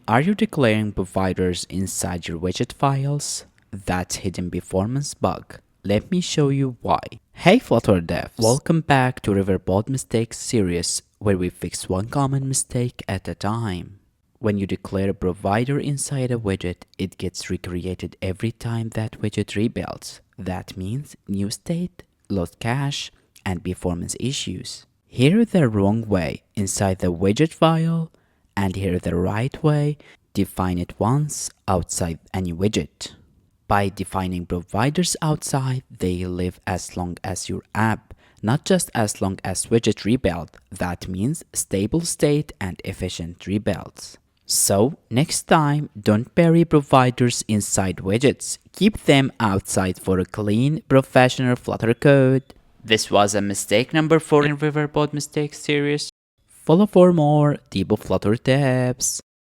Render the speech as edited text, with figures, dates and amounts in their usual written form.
Are you declaring providers inside your widget files? That's hidden performance bug. Let me show you why. Hey Flutter devs! Welcome back to Riverpod Mistakes series, where we fix one common mistake at a time. When you declare a provider inside a widget, it gets recreated every time that widget rebuilds. That means new state, lost cache, and performance issues. Here the wrong way inside the widget file, and here the right way, define it once outside any widget. By defining providers outside, they live as long as your app, not just as long as widget rebuild. That means stable state and efficient rebuilds. So next time, don't bury providers inside widgets. Keep them outside for a clean, professional Flutter code. This was a mistake number 4 in Riverpod Mistakes series. Follow for more deep Flutter tips.